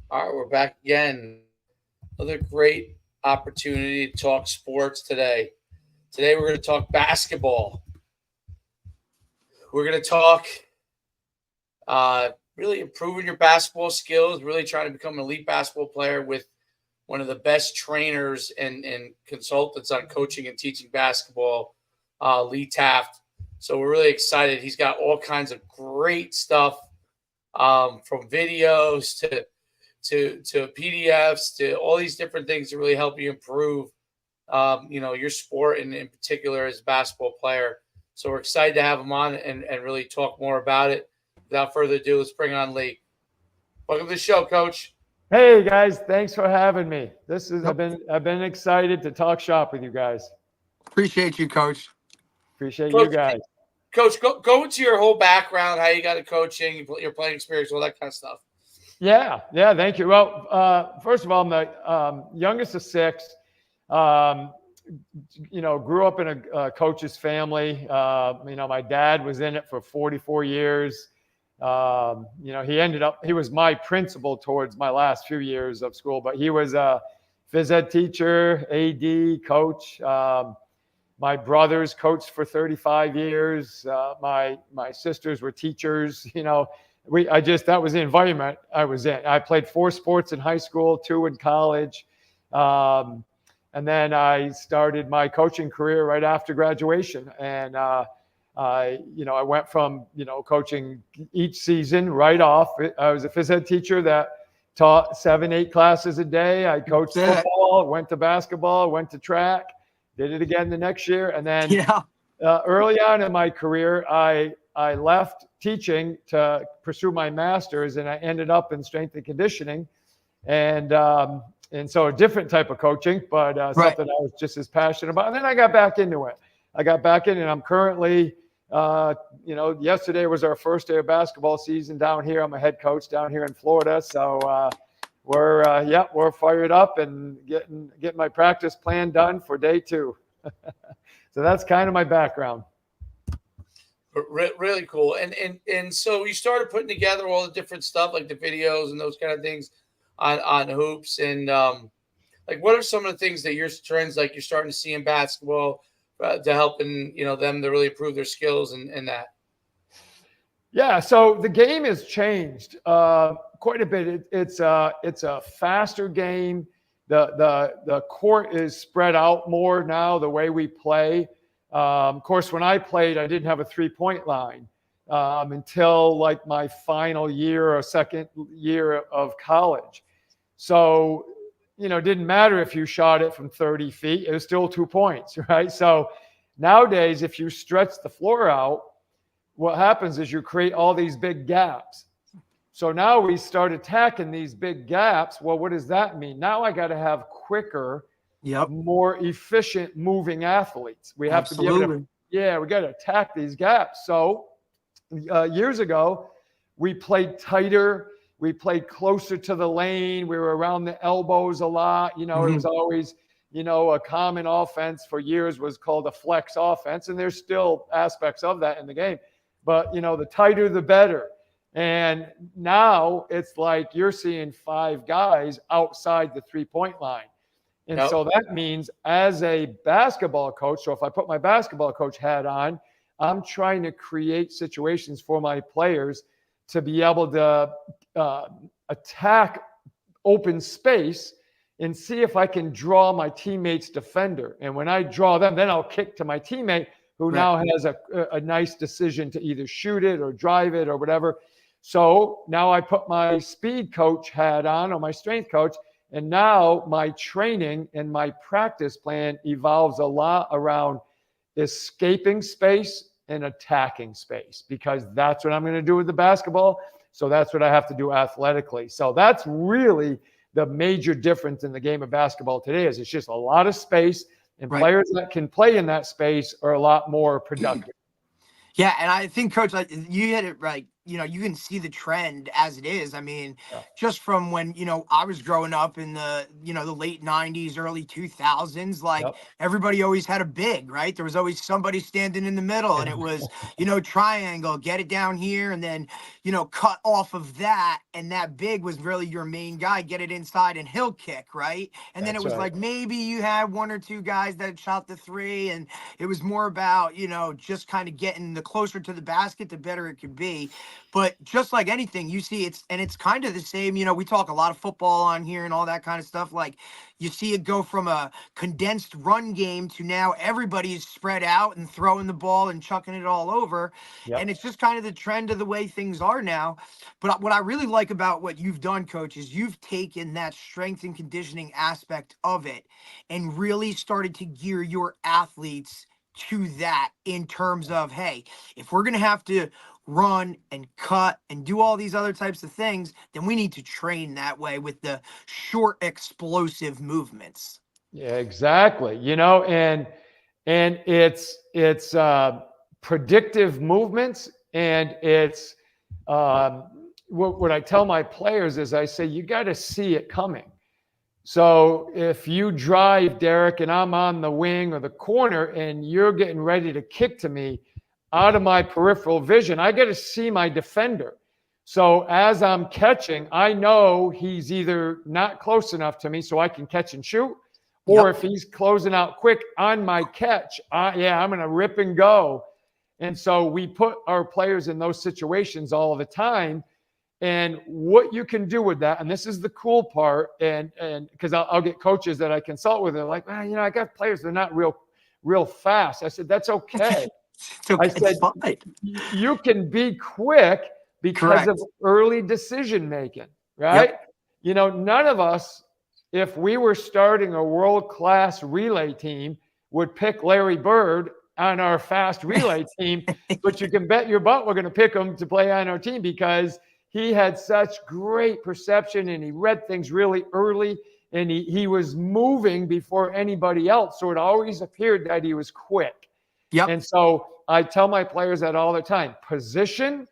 All right, we're back again. Another great opportunity to talk sports today. Today we're going to talk basketball. We're going to talk really improving your basketball skills, really trying to become an elite basketball player with one of the best trainers and consultants on coaching and teaching basketball, Lee Taft. So we're really excited. He's got all kinds of great stuff, from videos to PDFs to all these different things to really help you improve, your sport and in particular as a basketball player. So we're excited to have him on and really talk more about it. Without further ado, let's bring on Lee. Welcome to the show, Coach. Hey guys, thanks for having me. Nope. I've been excited to talk shop with you guys. Appreciate you, Coach. Appreciate you Coach, guys. Coach, go into your whole background, how you got into coaching, your playing experience, all that kind of stuff. Yeah, thank you. Well, first of all, I'm the youngest of six. Um, Grew up in a coach's family. My dad was in it for 44 years. He was my principal towards my last few years of school, but he was a phys ed teacher, AD, coach. My brothers coached for 35 years. My sisters were teachers. That was the environment I was in. I played 4 sports in high school, 2 in college. And then I started my coaching career right after graduation. And, I went from, coaching each season right off. I was a phys ed teacher that taught 7, 8 classes a day. I coached football, went to basketball, went to track, did it again the next year. And then early on in my career, I left teaching to pursue my master's, and I ended up in strength and conditioning. And so a different type of coaching, but something I was just as passionate about. And then I got back into it. And I'm currently, yesterday was our first day of basketball season down here. I'm a head coach down here in Florida. So we're fired up and getting my practice plan done for day 2. So that's kind of my background. Really cool. And so you started putting together all the different stuff, like the videos and those kind of things on hoops. And what are some of the things that your trends, like you're starting to see in basketball, to helping them to really improve their skills and that? Yeah, so the game has changed quite a bit. It's a faster game. The court is spread out more now. The way we play. Of course, when I played, I didn't have a 3-point line until like my final year or second year of college. So it didn't matter if you shot it from 30 feet; it was still 2 points, right? So nowadays, if you stretch the floor out, what happens is you create all these big gaps. So now we start attacking these big gaps. Well, what does that mean? Now I got to have quicker, more efficient moving athletes. We have to be able to, we got to attack these gaps. So years ago, we played tighter. We played closer to the lane. We were around the elbows a lot. It was always, a common offense for years was called a flex offense. And there's still aspects of that in the game. But, the tighter, the better. And now it's like you're seeing 5 guys outside the 3-point line. And so that means as a basketball coach, so if I put my basketball coach hat on, I'm trying to create situations for my players to be able to attack open space and see if I can draw my teammate's defender. And when I draw them, then I'll kick to my teammate who now has a nice decision to either shoot it or drive it or whatever. So now I put my speed coach hat on, or my strength coach, and now my training and my practice plan evolves a lot around escaping space and attacking space, because that's what I'm going to do with the basketball. So that's what I have to do athletically. So that's really the major difference in the game of basketball today, is it's just a lot of space, and players that can play in that space are a lot more productive. Yeah, and I think, Coach, like you hit it right you can see the trend as it is. I mean, Yeah. just from when, I was growing up in the, the late 90s, early 2000s, like Yep. everybody always had a big, right? There was always somebody standing in the middle, and it was, triangle, get it down here, and then, cut off of that. And that big was really your main guy, get it inside and he'll kick, right? And then it That's was right. like maybe you had one or two guys that shot the three, and it was more about, just kind of getting the closer to the basket, the better it could be. But just like anything, you see it's kind of the same. We talk a lot of football on here and all that kind of stuff. Like you see it go from a condensed run game to now everybody's spread out and throwing the ball and chucking it all over. Yep. And it's just kind of the trend of the way things are now. But what I really like about what you've done, Coach, is you've taken that strength and conditioning aspect of it and really started to gear your athletes to that in terms of, hey, if we're going to have to run and cut and do all these other types of things, then we need to train that way with the short explosive movements. Yeah, exactly. And it's predictive movements, and it's what I tell my players is I say you got to see it coming. So if you drive, Derek, and I'm on the wing or the corner and you're getting ready to kick to me, out of my peripheral vision, I got to see my defender. So as I'm catching, I know he's either not close enough to me so I can catch and shoot, or if he's closing out quick on my catch, I'm going to rip and go. And so we put our players in those situations all the time. And what you can do with that, and this is the cool part, and because I'll get coaches that I consult with, they're like, I got players, they're not real fast. I said, that's okay. I said, you can be quick because of early decision making, right? Yep. None of us, if we were starting a world-class relay team, would pick Larry Bird on our fast relay team, but you can bet your butt we're going to pick him to play on our team because he had such great perception and he read things really early, and he was moving before anybody else. So it always appeared that he was quick. Yep. And so I tell my players that all the time: position,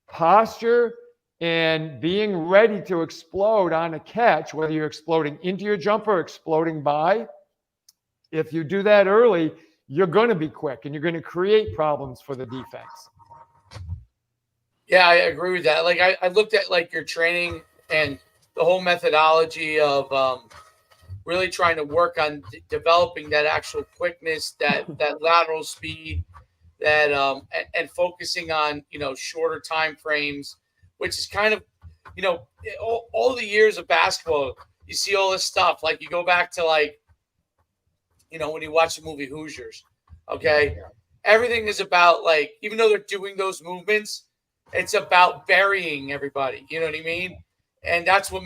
posture, and being ready to explode on a catch, whether you're exploding into your jumper or exploding by. If you do that early, you're going to be quick and you're going to create problems for the defense. Yeah, I agree with that. Like I looked at like your training and the whole methodology of really trying to work on developing that actual quickness, that lateral speed, that and focusing on shorter time frames, which is kind of all the years of basketball. You see all this stuff. Like you go back to like when you watch the movie Hoosiers, okay, everything is about like, even though they're doing those movements, it's about burying everybody. You know what I mean? And that's what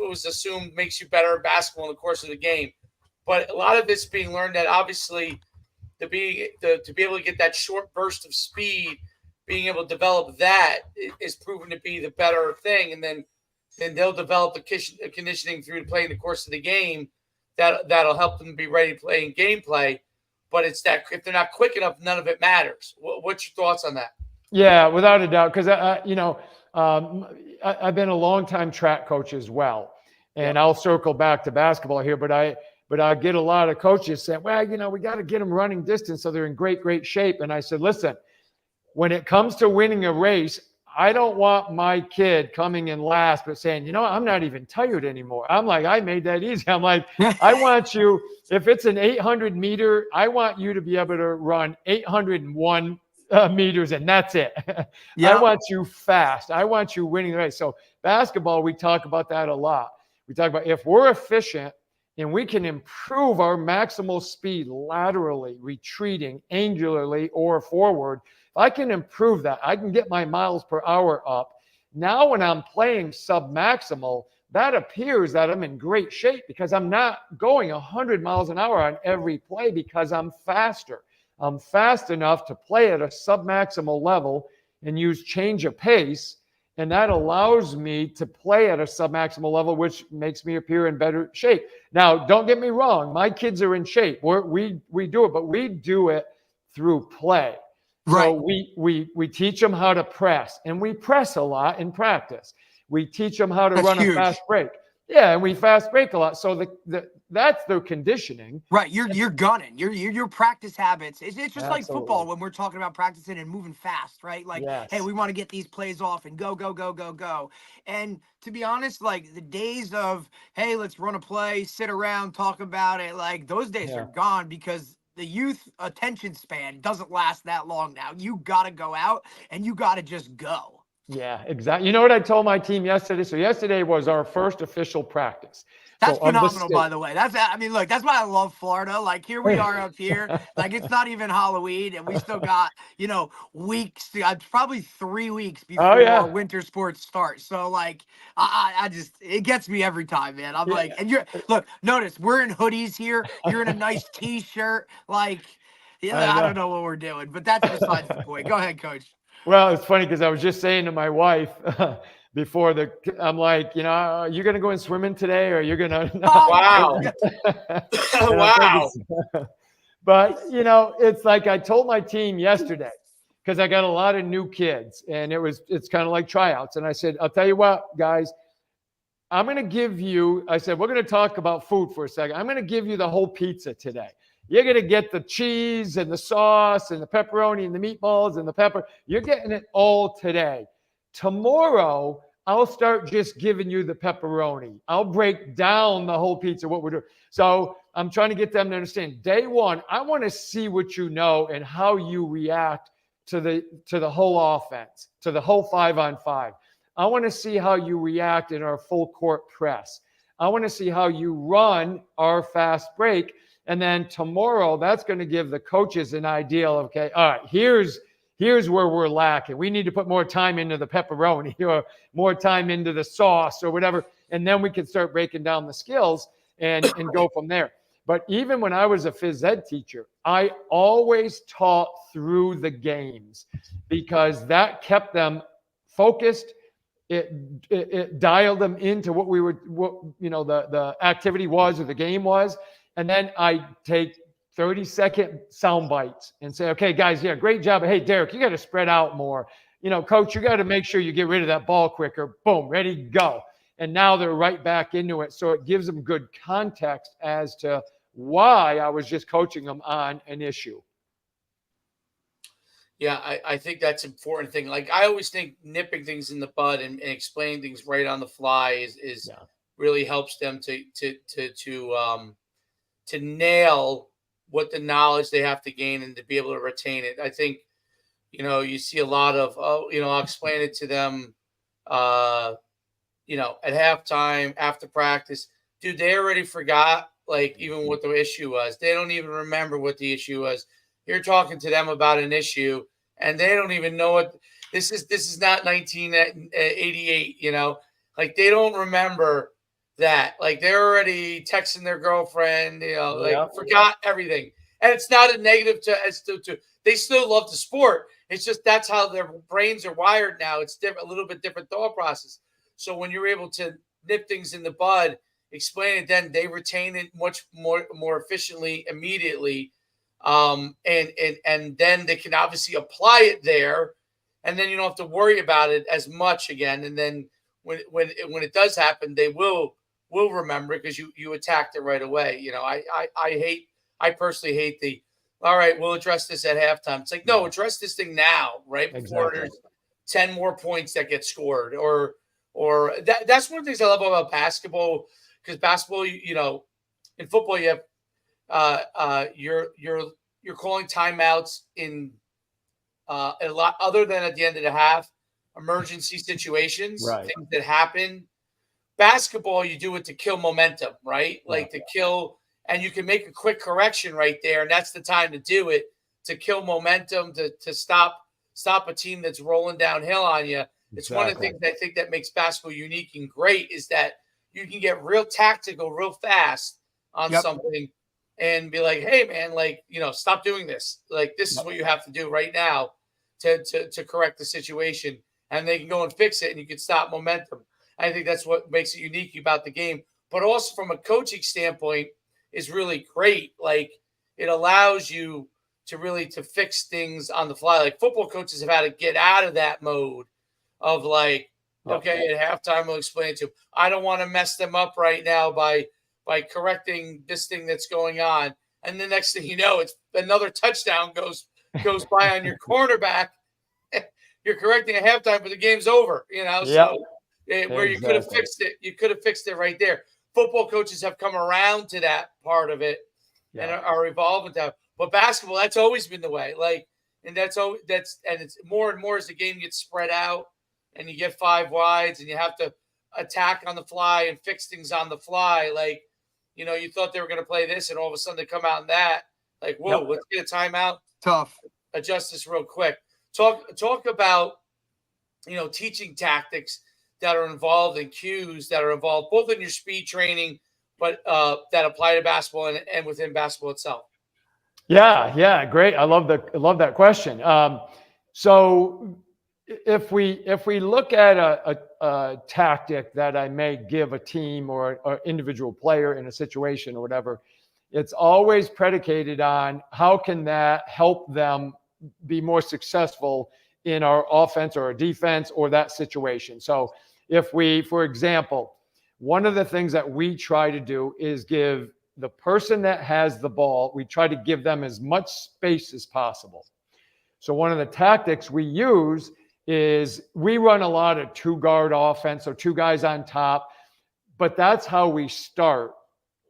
was assumed makes you better at basketball in the course of the game. But a lot of it's being learned that obviously to be able to get that short burst of speed, being able to develop that is proven to be the better thing. And then they'll develop the conditioning through playing the course of the game that'll help them be ready to play in gameplay. But it's that if they're not quick enough, none of it matters. What's your thoughts on that? Yeah, without a doubt, because I've been a long-time track coach as well, and I'll circle back to basketball here. But I get a lot of coaches saying, "Well, we got to get them running distance so they're in great shape." And I said, "Listen, when it comes to winning a race, I don't want my kid coming in last, but saying, I'm not even tired anymore." I'm like, I made that easy. I'm like, I want you, if it's an 800 meter, I want you to be able to run 801 meters, and that's it. I want you fast. I want you winning the race. So basketball, we talk about that a lot. We talk about if we're efficient and we can improve our maximal speed laterally, retreating, angularly, or forward, if I can improve that, I can get my miles per hour up. Now when I'm playing sub-maximal, that appears that I'm in great shape because I'm not going 100 miles an hour on every play because I'm faster. I'm fast enough to play at a sub-maximal level and use change of pace, and that allows me to play at a sub-maximal level, which makes me appear in better shape. Now, don't get me wrong. My kids are in shape. We do it, but we do it through play. So we teach them how to press, and we press a lot in practice. We teach them how to That's run huge. a fast break. Yeah, and we fast break a lot. So that's their conditioning. Right, you're gunning. Your practice habits. It's just like Absolutely. football when we're talking about practicing and moving fast, right? Like, Yes. hey, we want to get these plays off and go, go, go, go, go. And to be honest, like the days of, hey, let's run a play, sit around, talk about it, like those days Yeah. are gone because the youth attention span doesn't last that long now. You gotta go out and you gotta just go. Yeah, exactly. You know what I told my team yesterday? So yesterday was our first official practice. That's So of the phenomenal, by state. the way. I mean, look, that's why I love Florida. Like, here we are up here. Like, it's not even Halloween, and we still got, weeks, probably 3 weeks Oh before yeah. winter sports start. So, like, I just, it gets me every time, man. I'm Yeah. like, and look, notice we're in hoodies here. You're in a nice t-shirt. Like, I don't know what we're doing, but that's besides the point. Go ahead, Coach. Well, it's funny because I was just saying to my wife before I'm like, you're going to go in swimming today, or you're going to. Wow. Wow. But it's like I told my team yesterday, because I got a lot of new kids, and it's kind of like tryouts. And I said, I'll tell you what, guys, I'm going to give you. I said, we're going to talk about food for a second. I'm going to give you the whole pizza today. You're going to get the cheese and the sauce and the pepperoni and the meatballs and the pepper. You're getting it all today. Tomorrow, I'll start just giving you the pepperoni. I'll break down the whole pizza, what we're doing. So I'm trying to get them to understand. Day one, I want to see what you know and how you react to the whole offense, to the whole 5-on-5. I want to see how you react in our full court press. I want to see how you run our fast break. And then tomorrow, that's going to give the coaches an idea of, okay, all right, here's where we're lacking. We need to put more time into the pepperoni or more time into the sauce or whatever. And then we can start breaking down the skills and go from there. But even when I was a phys ed teacher, I always taught through the games because that kept them focused. It dialed them into what the activity was or the game was. And then I take 30-second sound bites and say, okay, guys, yeah, great job. Hey, Derek, you got to spread out more. Coach, you got to make sure you get rid of that ball quicker. Boom, ready, go. And now they're right back into it. So it gives them good context as to why I was just coaching them on an issue. Yeah, I think that's an important thing. Like, I always think nipping things in the bud and explaining things right on the fly is really helps them to nail what the knowledge they have to gain and to be able to retain it. I think, you see a lot of, I'll explain it to them, at halftime, after practice. Dude, they already forgot, like, even what the issue was. They don't even remember what the issue was. You're talking to them about an issue, and they don't even know what this is. This is not 1988, like they don't remember that. Like they're already texting their girlfriend, forgot everything. And it's not a negative to they still love the sport. It's just that's how their brains are wired now. It's different, a little bit different thought process. So when you're able to nip things in the bud, explain it, then they retain it much more efficiently immediately. And then they can obviously apply it there, and then you don't have to worry about it as much again. And then when it does happen, they will remember because you attacked it right away. I personally hate the, all right, we'll address this at halftime. It's like, no, address this thing now, right? Before there's 10 more points that get scored, or that's one of the things I love about basketball, because basketball, in football, you have you're calling timeouts in a lot other than at the end of the half, emergency situations, things that happen. Basketball, you do it to kill momentum, right? Like to kill, and you can make a quick correction right there, and that's the time to do it, to kill momentum, to stop a team that's rolling downhill on you. It's one of the things I think that makes basketball unique and great, is that you can get real tactical real fast on something and be like, hey man, like, stop doing this. Like, this is what you have to do right now to correct the situation. And they can go and fix it, and you can stop momentum. I think that's what makes it unique about the game. But also from a coaching standpoint is really great. Like, it allows you to fix things on the fly. Like football coaches have had to get out of that mode of like, okay, at halftime we'll explain to them. I don't want to mess them up right now by correcting this thing that's going on. And the next thing you know, it's another touchdown goes by on your cornerback. You're correcting at halftime, but the game's over. So where you could have fixed it, right there. Football coaches have come around to that part of it and are evolving that. But basketball, that's always been the way. And it's more and more as the game gets spread out and you get 5 wides and you have to attack on the fly and fix things on the fly. You thought they were going to play this and all of a sudden they come out in that. Whoa, let's get a timeout. Tough. Adjust this real quick. Talk about, teaching tactics that are involved in cues that are involved both in your speed training, but that apply to basketball and within basketball itself. Yeah, great. I love that question. So if we look at a tactic that I may give a team or an individual player in a situation or whatever, it's always predicated on how can that help them be more successful in our offense or our defense or that situation. So if we, for example, one of the things that we try to do is give the person that has the ball, we try to give them as much space as possible. So one of the tactics we use is we run a lot of 2-guard offense, so 2 guys on top, but that's how we start.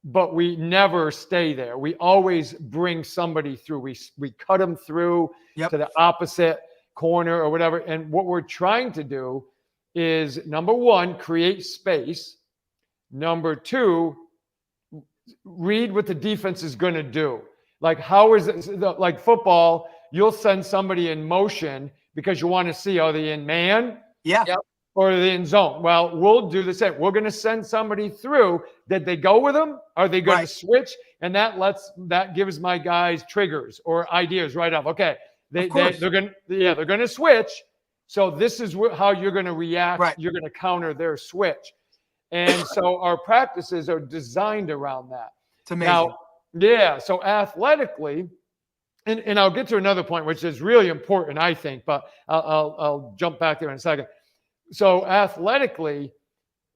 But we never stay there. We always bring somebody through. We cut them through to the opposite corner or whatever. And what we're trying to do is, number 1, create space. Number 2, read what the defense is going to do. Like, how is it? Like football, you'll send somebody in motion because you want to see, are they in man? Yeah. Yep. Or are they in zone? Well, we'll do the same. We're going to send somebody through. Did they go with them? Are they going to switch? And that gives my guys triggers or ideas right off. Okay, they're going to switch. So this is how you're going to react. Right. You're going to counter their switch. And so our practices are designed around that. It's amazing. Now, so athletically, and I'll get to another point, which is really important, I think, but I'll jump back there in a second. So athletically,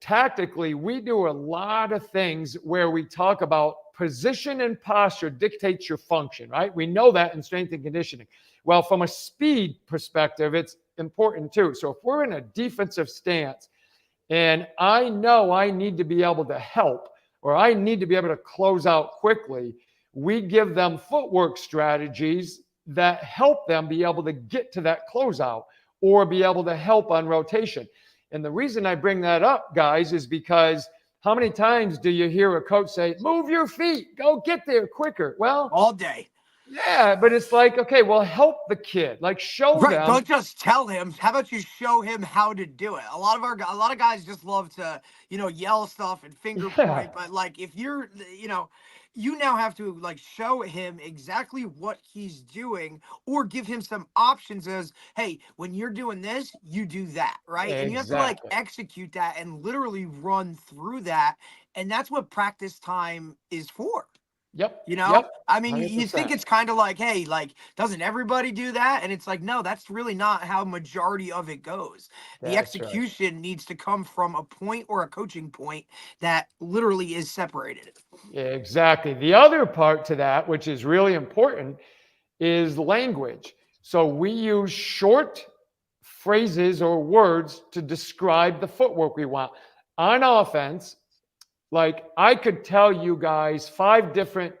tactically, we do a lot of things where we talk about position and posture dictates your function, right? We know that in strength and conditioning. Well, from a speed perspective, it's important too. So if we're in a defensive stance and I know I need to be able to help or I need to be able to close out quickly, we give them footwork strategies that help them be able to get to that closeout or be able to help on rotation. And the reason I bring that up, guys, is because how many times do you hear a coach say, move your feet, go get there quicker? Well, all day. Yeah, but it's like, okay, well, help the kid. Like, show them. Don't just tell him. How about you show him how to do it? A lot of guys just love to, yell stuff and finger point. But like, if you're, you now have to like show him exactly what he's doing or give him some options as, hey, when you're doing this, you do that, right? Exactly. And you have to like execute that and literally run through that. And that's what practice time is for. Yep. I mean, 100%. You think it's kind of like, hey, like, doesn't everybody do that? And it's like, no, that's really not how majority of it goes. The execution needs to come from a point or a coaching point that literally is separated. Yeah, exactly. The other part to that, which is really important, is language. So we use short phrases or words to describe the footwork we want. On offense, like I could tell you guys 5 different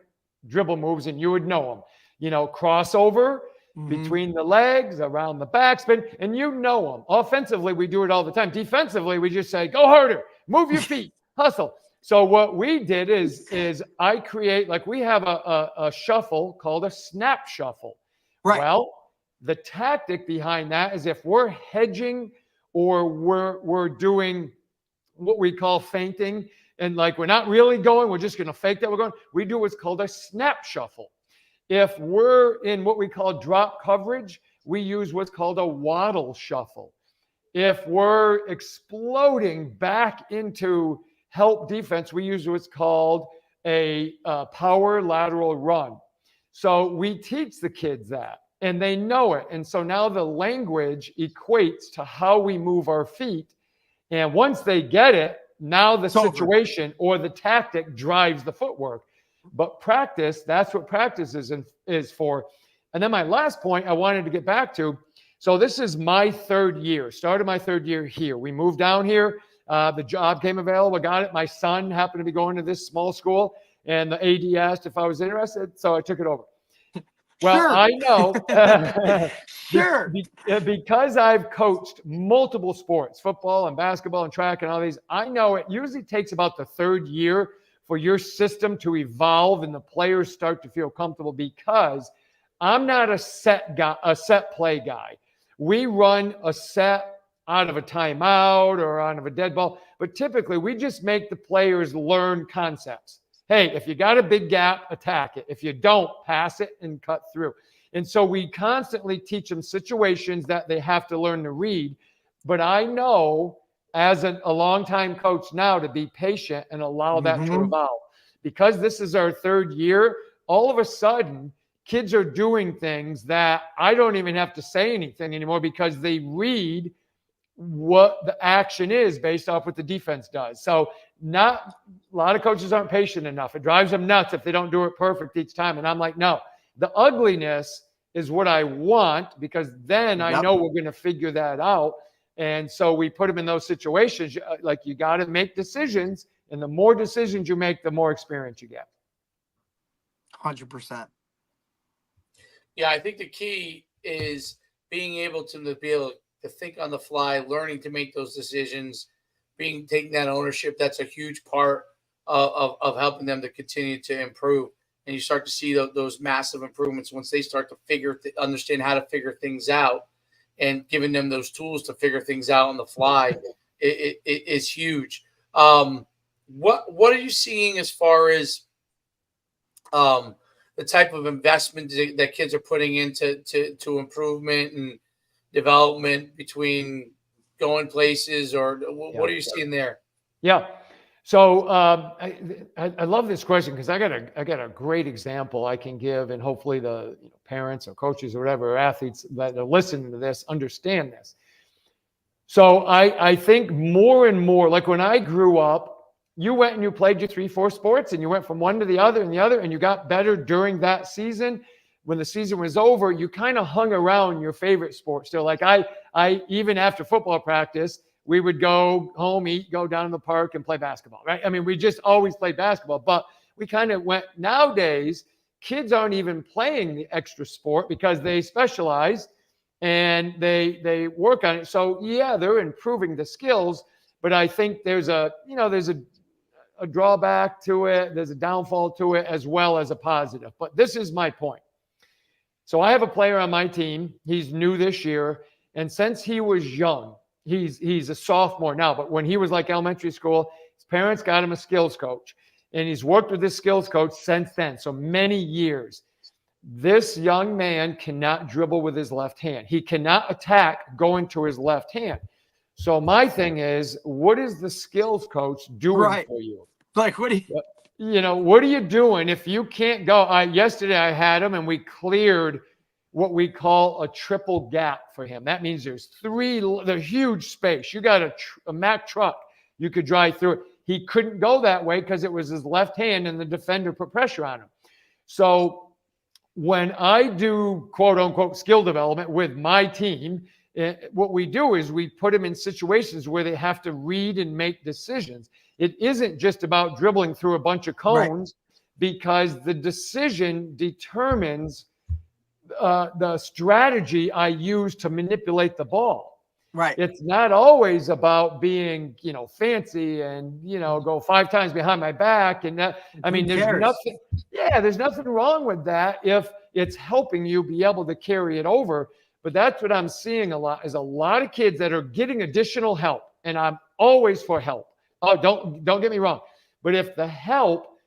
dribble moves and you would know them. Crossover between the legs, around the backspin, and you know them. Offensively, we do it all the time. Defensively, we just say, go harder, move your feet, hustle. So what we did is I create, like we have a shuffle called a snap shuffle. Right. Well, the tactic behind that is if we're hedging or we're doing what we call feinting, and like we're not really going, we're just going to fake that we're going. We do what's called a snap shuffle. If we're in what we call drop coverage, we use what's called a waddle shuffle. If we're exploding back into help defense, we use what's called a power lateral run. So we teach the kids that, and they know it. And so now the language equates to how we move our feet. And once they get it, now the situation or the tactic drives the footwork. But practice, that's what practice is for. And then my last point I wanted to get back to. So this is my third year, started my third year here. We moved down here. The job came available, got it. My son happened to be going to this small school, and the AD asked if I was interested, so I took it over. Well, Sure. I know Sure. because I've coached multiple sports, football and basketball and track and all these, I know it usually takes about the third year for your system to evolve and the players start to feel comfortable, because I'm not a set play guy. We run a set out of a timeout or out of a dead ball, but typically we just make the players learn concepts. Hey, if you got a big gap, attack it. If you don't, pass it and cut through. And so we constantly teach them situations that they have to learn to read. But I know as a longtime coach now to be patient and allow that to evolve. Because this is our third year, all of a sudden, kids are doing things that I don't even have to say anything anymore, because they read what the action is based off what the defense does. So not a lot of coaches aren't patient enough. It drives them nuts if they don't do it perfect each time. And I'm like, no, the ugliness is what I want, because then I know we're going to figure that out. And so we put them in those situations. Like, you got to make decisions, and the more decisions you make, the more experience you get. 100%. Yeah, I think the key is being able to think on the fly, learning to make those decisions, taking that ownership. That's a huge part of helping them to continue to improve. And you start to see those massive improvements once they start to understand how to figure things out, and giving them those tools to figure things out on the fly. It is huge. What are you seeing as far as the type of investment that kids are putting into improvement and development between going places, or what are you seeing there? Yeah. So I love this question, because I got a great example I can give, and hopefully the parents or coaches or whatever, or athletes that are listening to this understand this. So I think more and more, like when I grew up, you went and you played your 3-4 sports, and you went from one to the other and the other, and you got better during that season. When the season was over, you kind of hung around your favorite sport still. Like I even after football practice, we would go home, eat, go down to the park and play basketball, right? I mean, we just always played basketball, but we kind of went. Nowadays, kids aren't even playing the extra sport because they specialize and they work on it. So yeah, they're improving the skills, but I think there's a drawback to it. There's a downfall to it, as well as a positive. But this is my point. So I have a player on my team. He's new this year. And since he was young, he's a sophomore now, but when he was like elementary school, his parents got him a skills coach. And he's worked with this skills coach since then. So many years. This young man cannot dribble with his left hand. He cannot attack going to his left hand. So my thing is, what is the skills coach doing for you? Like, what do you... what are you doing if you can't go? Yesterday I had him, and we cleared what we call a triple gap for him. That means there's huge space. You got a Mack truck, you could drive through it. He couldn't go that way because it was his left hand, and the defender put pressure on him. So when I do quote unquote skill development with my team, what we do is we put them in situations where they have to read and make decisions. It isn't just about dribbling through a bunch of cones, because the decision determines the strategy I use to manipulate the ball. Right. It's not always about being, fancy and, go 5 times behind my back. And that, I mean, there's nothing wrong with that if it's helping you be able to carry it over. But that's what I'm seeing a lot, is a lot of kids that are getting additional help. And I'm always for help. Oh, don't get me wrong. But if the help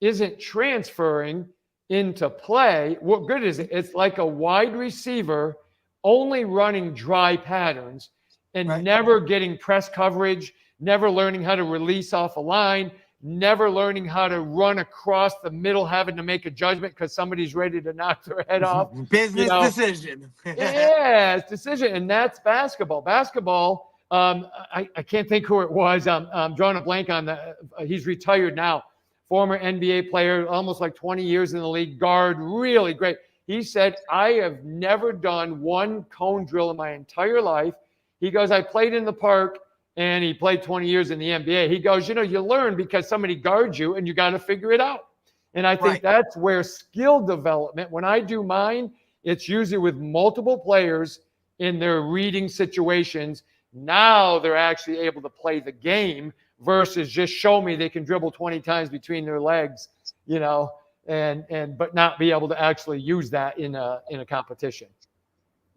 isn't transferring into play, what good is it? It's like a wide receiver only running dry patterns and never getting press coverage, never learning how to release off a line. never learning how to run across the middle, having to make a judgment because somebody's ready to knock their head off. Business decision. Yeah, it's decision, and that's basketball. Basketball, I can't think who it was. I'm drawing a blank on that. He's retired now. Former NBA player, almost like 20 years in the league, guard, really great. He said, I have never done one cone drill in my entire life. He goes, I played in the park, and he played 20 years in the NBA. He goes, you learn because somebody guards you, and you got to figure it out. And I think that's where skill development, when I do mine, it's usually with multiple players in their reading situations. Now they're actually able to play the game versus just show me they can dribble 20 times between their legs, but not be able to actually use that in a competition.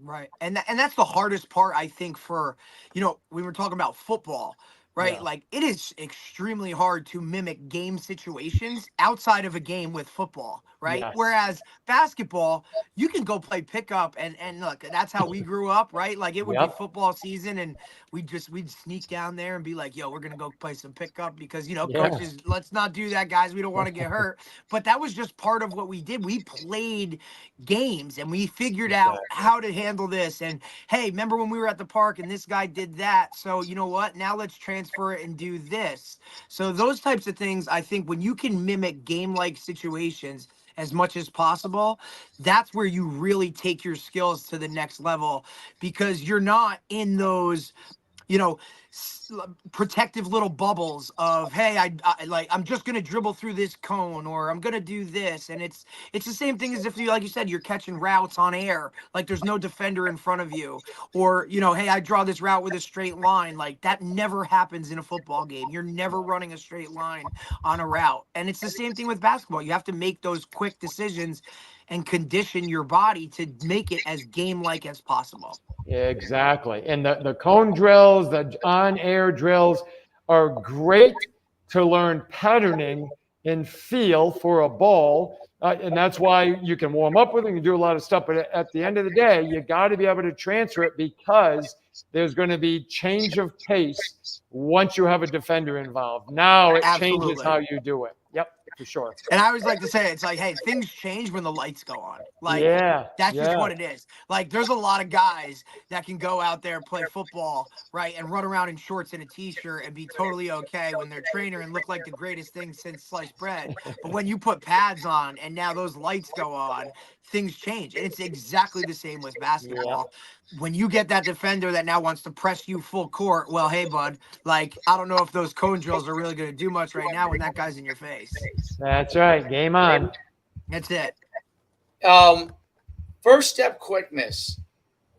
Right. And that's the hardest part, I think, for, we were talking about football, right? Yeah. Like, it is extremely hard to mimic game situations outside of a game with football, right? Yes. Whereas basketball, you can go play pickup, and look, that's how we grew up, right? Like, it would be football season, and we'd sneak down there and be like, yo, we're going to go play some pickup because, coaches, let's not do that, guys. We don't want to get hurt. But that was just part of what we did. We played games, and we figured out how to handle this. And, hey, remember when we were at the park and this guy did that? So, you know what? Now let's transfer it and do this. So those types of things, I think when you can mimic game-like situations as much as possible, that's where you really take your skills to the next level, because you're not in those, protective little bubbles of, hey, I'm just going to dribble through this cone, or I'm going to do this. And it's the same thing as if you, like you said, you're catching routes on air, like there's no defender in front of you, or, hey, I draw this route with a straight line. Like, that never happens in a football game. You're never running a straight line on a route. And it's the same thing with basketball. You have to make those quick decisions and condition your body to make it as game-like as possible. Exactly. And the cone drills, the on-air drills are great to learn patterning and feel for a ball. And that's why you can warm up with it, you can do a lot of stuff. But at the end of the day, you got to be able to transfer it, because there's going to be change of pace once you have a defender involved. Now it changes how you do it. Yep, for sure. And I always like to say, it's like, hey, things change when the lights go on. Like, that's just what it is. Like, there's a lot of guys that can go out there and play football, right, and run around in shorts and a T-shirt and be totally okay when they're trainer and look like the greatest thing since sliced bread. But when you put pads on and now those lights go on, things change. And it's exactly the same with basketball. When you get that defender that now wants to press you full court, well, hey, bud, like, I don't know if those cone drills are really going to do much right now when that guy's in your face. That's right. Game on. That's it. First step quickness,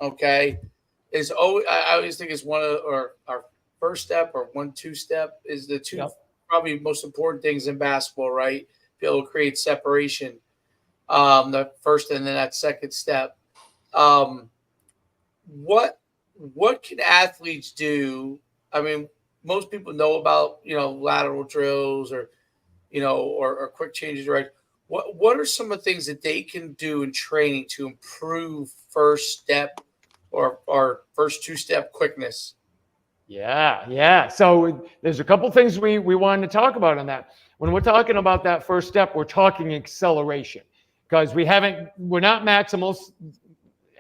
is always, I always think is one of our first step, or 1-2 step is the two probably most important things in basketball, right? Be able to create separation. The first and then that second step. What can athletes do? I mean, most people know about, lateral drills or quick changes, right? What are some of the things that they can do in training to improve first step or first 2-step quickness? Yeah. So there's a couple things we wanted to talk about on that. When we're talking about that first step, we're talking acceleration, because we're not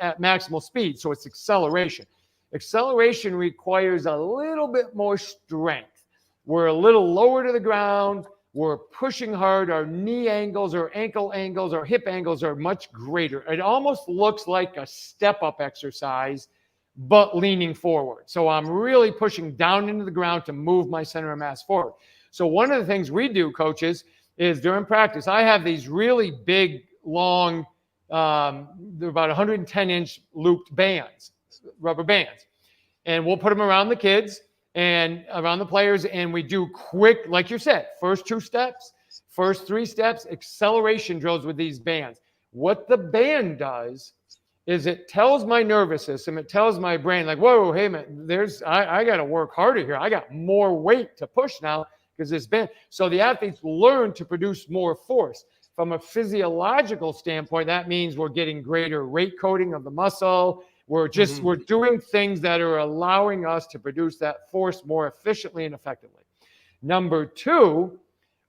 at maximal speed, so it's acceleration. Acceleration requires a little bit more strength. We're a little lower to the ground. We're pushing hard. Our knee angles, our ankle angles, our hip angles are much greater. It almost looks like a step-up exercise, but leaning forward. So I'm really pushing down into the ground to move my center of mass forward. So one of the things we do, coaches, is during practice, I have these really big, long, they're about 110-inch looped bands, rubber bands. And we'll put them around the kids and around the players, and we do quick, like you said, first 2 steps, first 3 steps, acceleration drills with these bands. What the band does is it tells my nervous system, it tells my brain, like, whoa, hey, man, I got to work harder here. I got more weight to push now because this band. So the athletes learn to produce more force. From a physiological standpoint, that means we're getting greater rate coding of the muscle. We're doing things that are allowing us to produce that force more efficiently and effectively. Number 2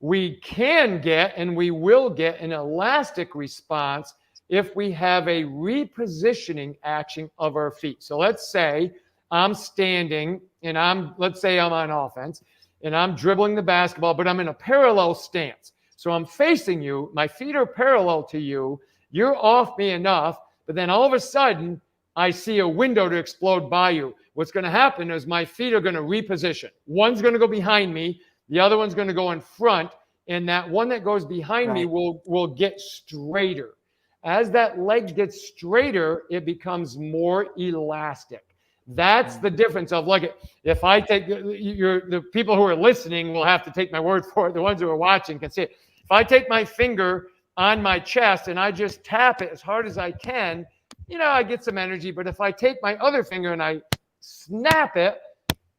we can get and we will get an elastic response if we have a repositioning action of our feet. So let's say I'm standing and let's say I'm on offense and I'm dribbling the basketball, but I'm in a parallel stance. So I'm facing you, my feet are parallel to you, you're off me enough, but then all of a sudden I see a window to explode by you. What's going to happen is my feet are going to reposition. One's going to go behind me, the other one's going to go in front, and that one that goes behind me will get straighter. As that leg gets straighter, it becomes more elastic. That's the difference of, like, if I take the people who are listening will have to take my word for it. The ones who are watching can see it. If I take my finger on my chest and I just tap it as hard as I can, I get some energy. But if I take my other finger and I snap it,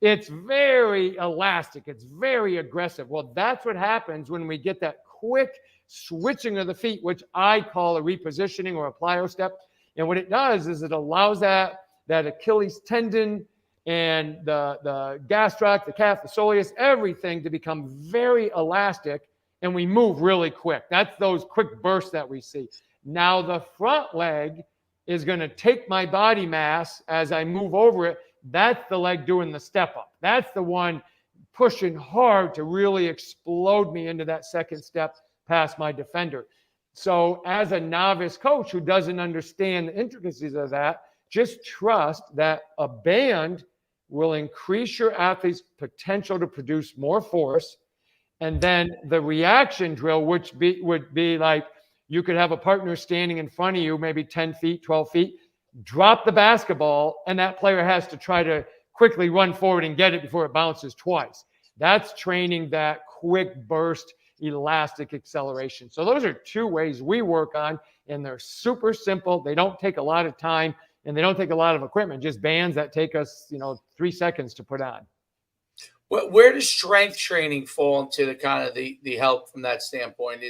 it's very elastic. It's very aggressive. Well, that's what happens when we get that quick switching of the feet, which I call a repositioning or a plyo step. And what it does is it allows that Achilles tendon and the gastroc, the calf, the soleus, everything to become very elastic, and we move really quick. That's those quick bursts that we see. Now the front leg is going to take my body mass as I move over it. That's the leg doing the step up. That's the one pushing hard to really explode me into that second step past my defender. So as a novice coach who doesn't understand the intricacies of that, just trust that a band will increase your athlete's potential to produce more force. And then the reaction drill, which would be like, you could have a partner standing in front of you, maybe 10 feet, 12 feet, drop the basketball, and that player has to try to quickly run forward and get it before it bounces twice. That's training that quick burst, elastic acceleration. So those are two ways we work on, and they're super simple. They don't take a lot of time, and they don't take a lot of equipment, just bands that take us, 3 seconds to put on. Where does strength training fall into the kind of the help from that standpoint?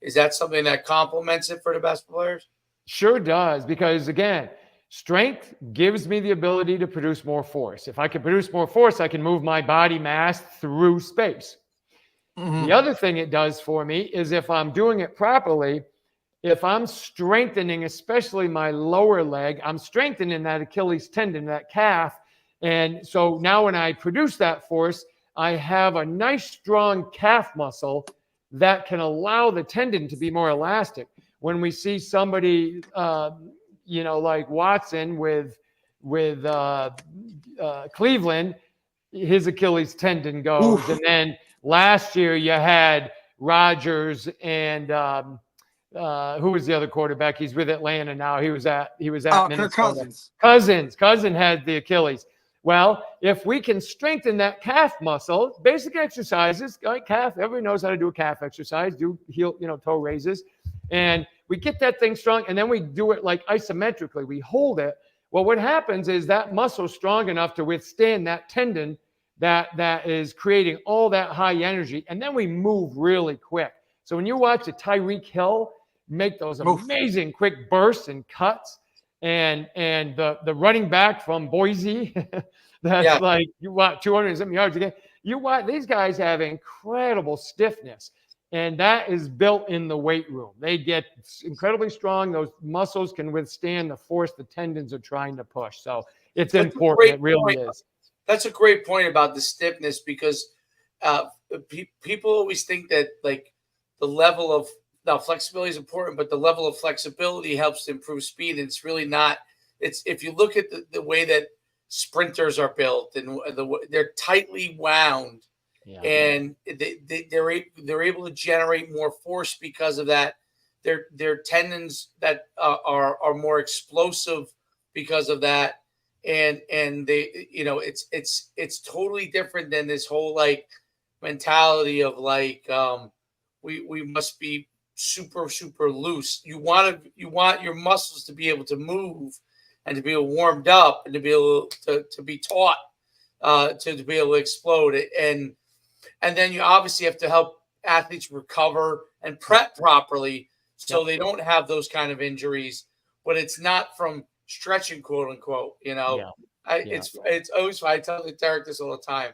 Is that something that complements it for the basketball players? Sure does, because again, strength gives me the ability to produce more force. If I can produce more force, I can move my body mass through space. Mm-hmm. The other thing it does for me is, if I'm doing it properly, if I'm strengthening, especially my lower leg, I'm strengthening that Achilles tendon, that calf. And so now when I produce that force, I have a nice, strong calf muscle that can allow the tendon to be more elastic. When we see somebody, like Watson with Cleveland, his Achilles tendon goes. Oof. And then last year you had Rodgers and who was the other quarterback? He's with Atlanta now. He was at Minnesota. Kirk Cousins. Cousin had the Achilles. Well, if we can strengthen that calf muscle, basic exercises, like calf, everybody knows how to do a calf exercise, do heel, toe raises, and we get that thing strong, and then we do it like isometrically. We hold it. Well, what happens is that muscle is strong enough to withstand that tendon that is creating all that high energy, and then we move really quick. So when you watch a Tyreek Hill make those amazing quick bursts and cuts, and the running back from Boise, that's like, you watch 200 something yards again. You watch, these guys have incredible stiffness, and that is built in the weight room. They get incredibly strong. Those muscles can withstand the force the tendons are trying to push. So it's important. It really is. That's a great point about the stiffness, because people always think that, like, the level of flexibility is important, but the level of flexibility helps to improve speed. And it's really not. It's, if you look at the way that sprinters are built, and they're tightly wound, and they're able to generate more force because of that. Their tendons that are more explosive because of that, and they, it's totally different than this whole like mentality of like we must be super loose. You want your muscles to be able to move and to be warmed up and to be able to be taught to be able to explode it. And then you obviously have to help athletes recover and prep properly so they don't have those kind of injuries. But it's not from stretching, quote unquote. It's always, I tell Derek this all the time.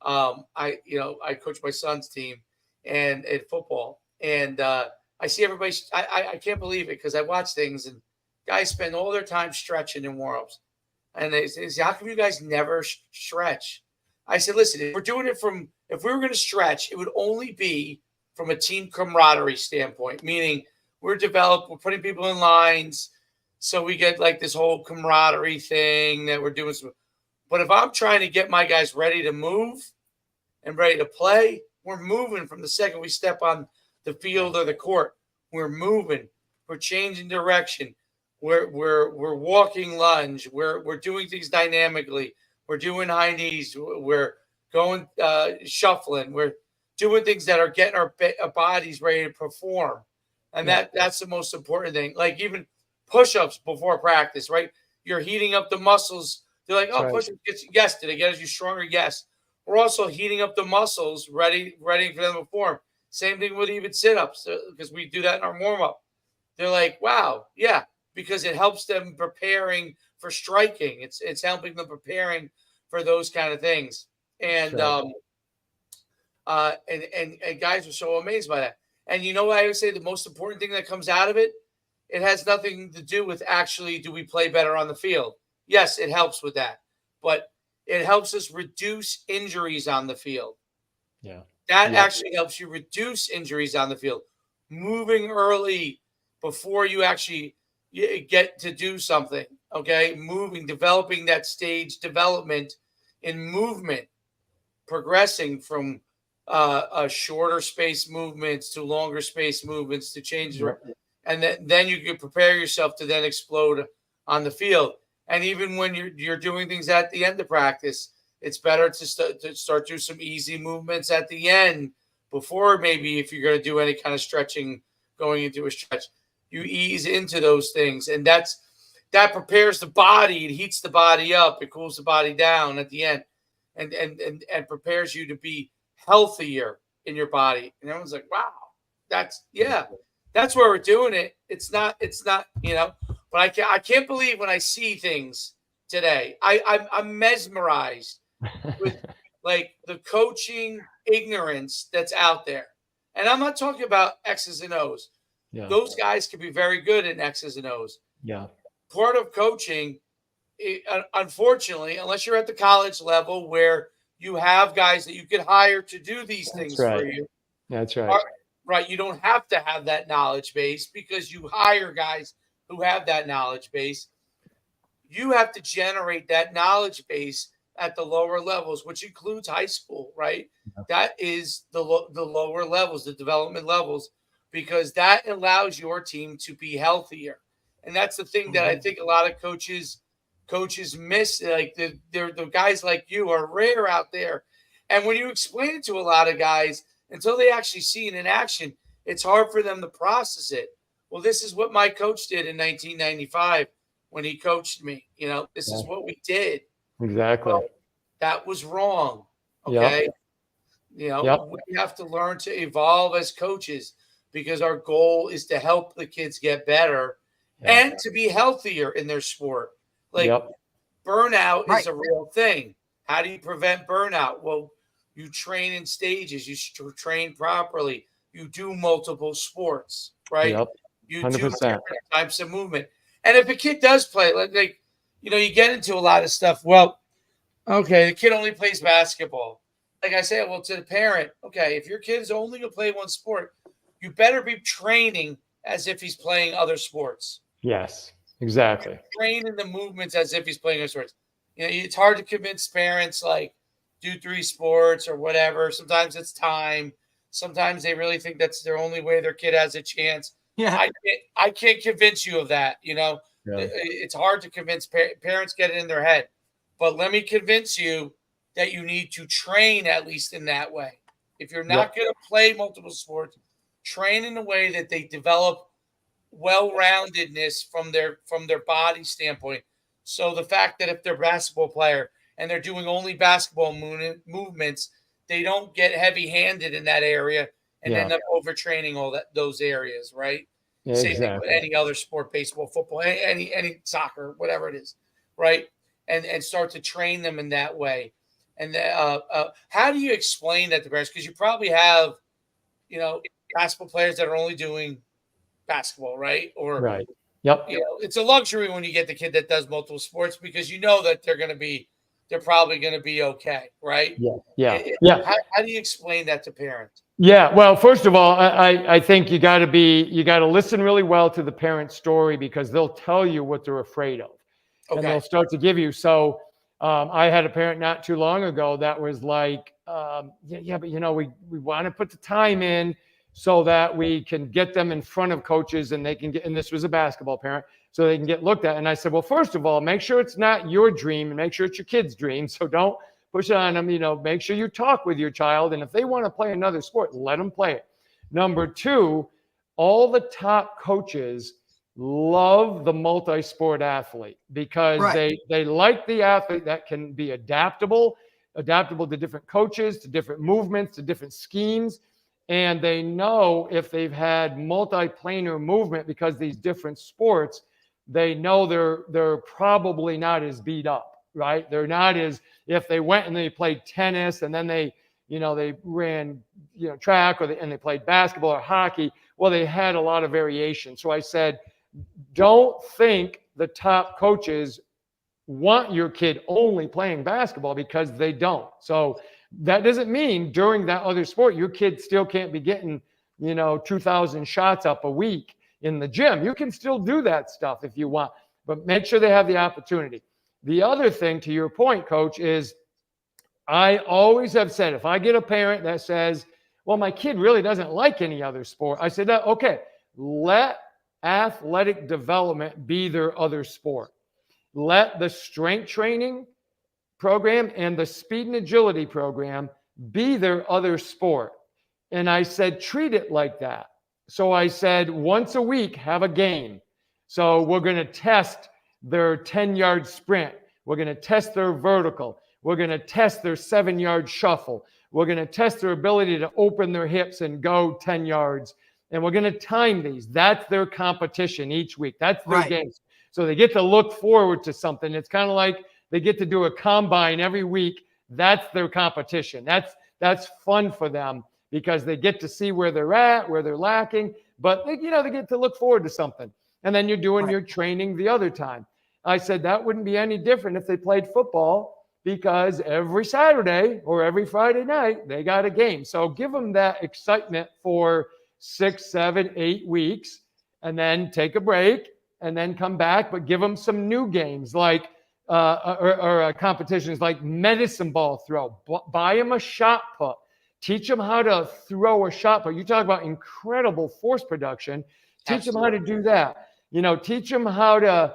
I coach my son's team, and at football. And I see everybody. I can't believe it because I watch things and guys spend all their time stretching in warm-ups. And they say, how come you guys never stretch? I said, listen, if we're doing it if we were going to stretch, it would only be from a team camaraderie standpoint, meaning we're putting people in lines. So we get like this whole camaraderie thing that we're doing. But if I'm trying to get my guys ready to move and ready to play, we're moving from the second we step on the field or the court. We're moving. We're changing direction. We're walking lunge. We're doing things dynamically. We're doing high knees. We're going shuffling. We're doing things that are getting our bodies ready to perform. And that's the most important thing. Like even push-ups before practice, right? You're heating up the muscles. They're like, oh, push-ups gets, yes, did it get you stronger? Yes. We're also heating up the muscles, ready for them to perform. Same thing with even sit-ups, because we do that in our warm-up. They're like, wow, yeah, because it helps them preparing for striking. It's helping them preparing for those kind of things. And and guys are so amazed by that. And you know what I would say the most important thing that comes out of it? It has nothing to do with actually do we play better on the field. Yes, it helps with that. But it helps us reduce injuries on the field. Yeah. That actually helps you reduce injuries on the field. Moving early before you actually get to do something, okay? Moving, developing that stage development in movement, progressing from shorter space movements to longer space movements to change. And then you can prepare yourself to then explode on the field. And even when you're doing things at the end of practice, it's better to start doing some easy movements at the end before maybe if you're going to do any kind of stretching going into a stretch. You ease into those things, and that prepares the body. It heats the body up. It cools the body down at the end, and prepares you to be healthier in your body. And everyone's like, wow, that's where we're doing it. It's not, but I can't believe when I see things today. I'm mesmerized with like the coaching ignorance that's out there. And I'm not talking about X's and O's. Yeah. Those guys can be very good in X's and O's. Yeah. Part of coaching, unfortunately, unless you're at the college level where you have guys that you can hire to do these things for you. That's right. Right. You don't have to have that knowledge base because you hire guys who have that knowledge base. You have to generate that knowledge base at the lower levels, which includes high school, right? Yeah. That is the lower levels, the development levels, because that allows your team to be healthier. And that's the thing that I think a lot of coaches miss. Like the guys like you are rare out there. And when you explain it to a lot of guys, until they actually see it in action, it's hard for them to process it. Well, this is what my coach did in 1995 when he coached me. This is what we did. Exactly. Well, that was wrong. Okay. Yep. We have to learn to evolve as coaches because our goal is to help the kids get better and to be healthier in their sport. Like burnout is a real thing. How do you prevent burnout? Well, you train in stages. You train properly. You do multiple sports, right? Yep. You 100%. Do different types of movement. And if a kid does play, like you get into a lot of stuff. Well, okay, the kid only plays basketball. Like I say, well, to the parent, okay, if your kid is only going to play one sport, you better be training as if he's playing other sports. Yes, exactly. Training the movements as if he's playing other sports. It's hard to convince parents like do 3 sports or whatever. Sometimes it's time. Sometimes they really think that's their only way their kid has a chance. Yeah, I can't convince you of that. Yeah. It's hard to convince parents. Get it in their head, but let me convince you that you need to train at least in that way. If you're not going to play multiple sports, train in a way that they develop well-roundedness from their body standpoint. So the fact that if they're a basketball player and they're doing only basketball movements, they don't get heavy-handed in that area and end up overtraining those areas, right? Yeah, same thing with any other sport, baseball, football, any soccer, whatever it is, right? And start to train them in that way. And how do you explain that to parents? Because you probably have basketball players that are only doing basketball, right? Or Right. Yep. it's a luxury when you get the kid that does multiple sports because you know that they're probably going to be okay, right? Yeah. Yeah. It- Yeah. how do you explain that to parents? Yeah. Well, first of all, I think you got to listen really well to the parent's story because they'll tell you what they're afraid of, and Okay. they'll start to give you. So I had a parent not too long ago that was like, yeah, but we want to put the time in so that we can get them in front of coaches and they can get. And this was a basketball parent, so they can get looked at. And I said, well, first of all, make sure it's not your dream and make sure it's your kid's dream. So don't push it on them. Make sure you talk with your child, and if they want to play another sport, let them play it. Number two, all the top coaches love the multi-sport athlete because Right. they like the athlete that can be adaptable to different coaches, to different movements, to different schemes. And they know if they've had multi-planar movement because these different sports, they know they're probably not as beat up, right? They're not as if they went and they played tennis and then they ran track and they played basketball or hockey. Well, they had a lot of variation. So I said, don't think the top coaches want your kid only playing basketball because they don't. So that doesn't mean during that other sport, your kid still can't be getting, 2,000 shots up a week in the gym. You can still do that stuff if you want, but make sure they have the opportunity. The other thing, to your point, Coach, is I always have said, if I get a parent that says, well, my kid really doesn't like any other sport, I said, okay, let athletic development be their other sport. Let the strength training program and the speed and agility program be their other sport. And I said, treat it like that. So I said, once a week, have a game. So we're going to test their 10-yard sprint. We're going to test their vertical. We're going to test their 7-yard shuffle. We're going to test their ability to open their hips and go 10 yards. And we're going to time these. That's their competition each week. That's their games. So they get to look forward to something. It's kind of like they get to do a combine every week. That's their competition. That's fun for them because they get to see where they're at, where they're lacking. But they get to look forward to something. And then you're doing your training the other time. I said that wouldn't be any different if they played football because every Saturday or every Friday night, they got a game. So give them that excitement for 6, 7, 8 weeks and then take a break and then come back, but give them some new games like competitions like medicine ball throw. Buy them a shot put. Teach them how to throw a shot put. You talk about incredible force production. Teach them how to do that. Teach them how to,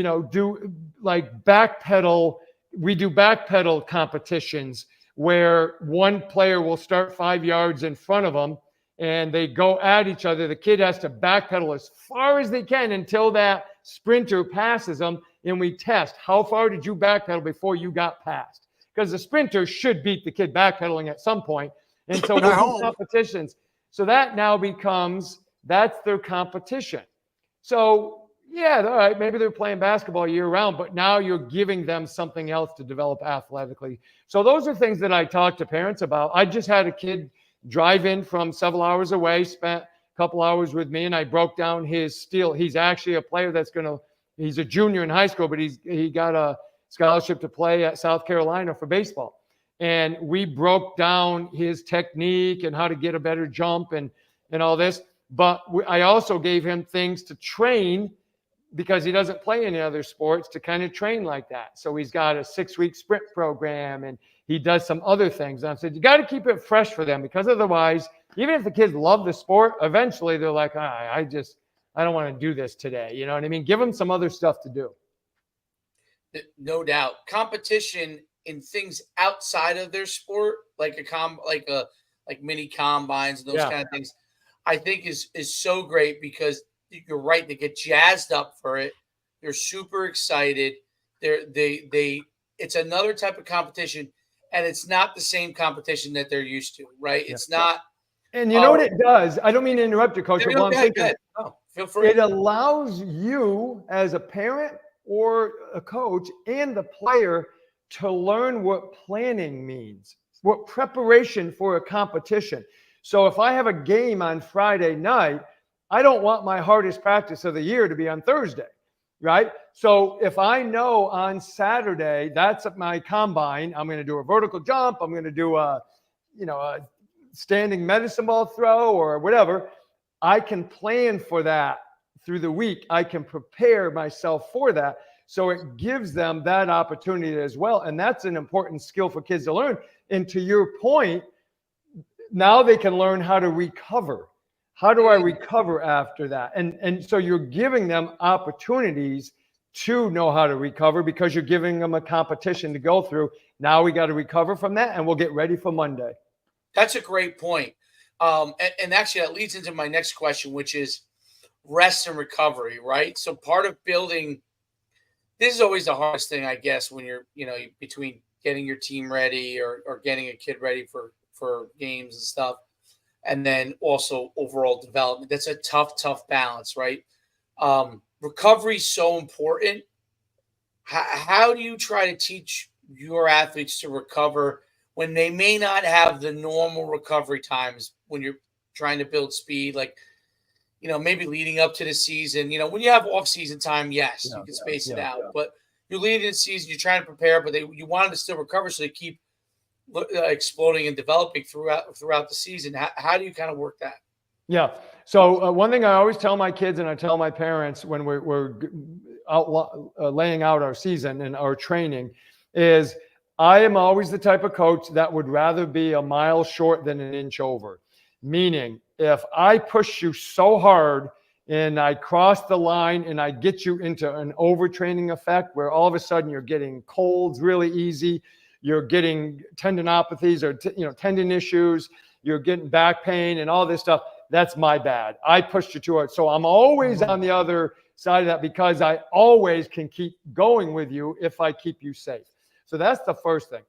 do like backpedal. We do backpedal competitions where one player will start 5 yards in front of them and they go at each other. The kid has to backpedal as far as they can until that sprinter passes them. And we test how far did you backpedal before you got past? Because the sprinter should beat the kid backpedaling at some point. And so we'll do competitions. So that now that's their competition. So yeah, all right, maybe they're playing basketball year round, but now you're giving them something else to develop athletically. So those are things that I talk to parents about. I just had a kid drive in from several hours away, spent a couple hours with me, and I broke down his steel. He's actually a player he's a junior in high school, but he got a scholarship to play at South Carolina for baseball. And we broke down his technique and how to get a better jump and all this. But I also gave him things to train because he doesn't play any other sports to kind of train like that. So he's got a 6-week sprint program and he does some other things. And I said, you got to keep it fresh for them because otherwise, even if the kids love the sport, eventually they're like, I don't want to do this today. You know what I mean? Give them some other stuff to do. No doubt. Competition in things outside of their sport, like mini combines and those kind of things, I think is so great because you're right. They get jazzed up for it. They're super excited. It's another type of competition, and it's not the same competition that they're used to, right? Yeah. It's not. And you know what it does? I don't mean to interrupt you, Coach, but I'm thinking, feel free. It allows you as a parent or a coach and the player to learn what planning means, what preparation for a competition. So if I have a game on Friday night, I don't want my hardest practice of the year to be on Thursday, right? So if I know on Saturday, that's my combine, I'm going to do a vertical jump, I'm going to do a standing medicine ball throw or whatever, I can plan for that through the week. I can prepare myself for that. So it gives them that opportunity as well. And that's an important skill for kids to learn. And to your point, now they can learn how to recover. How do I recover after that? And so you're giving them opportunities to know how to recover because you're giving them a competition to go through. Now we got to recover from that and we'll get ready for Monday. That's a great point. And actually that leads into my next question, which is rest and recovery, right? So part of building, this is always the hardest thing, I guess, when you're, between getting your team ready or getting a kid ready for games and stuff. And then also overall development. That's a tough balance, right? Recovery is so important. How do you try to teach your athletes to recover when they may not have the normal recovery times when you're trying to build speed? Like, maybe leading up to the season, when you have off-season time, yes, you can space it out. But you're leading the season, you're trying to prepare, but you want them to still recover so they keep exploding and developing throughout the season. How do you kind of work that? Yeah. So one thing I always tell my kids and I tell my parents when we're laying out our season and our training is I am always the type of coach that would rather be a mile short than an inch over. Meaning, if I push you so hard and I cross the line and I get you into an overtraining effect where all of a sudden you're getting colds really easy, you're getting tendinopathies or tendon issues, you're getting back pain and all this stuff, that's my bad. I pushed you too hard. So I'm always on the other side of that because I always can keep going with you if I keep you safe. So that's the first thing.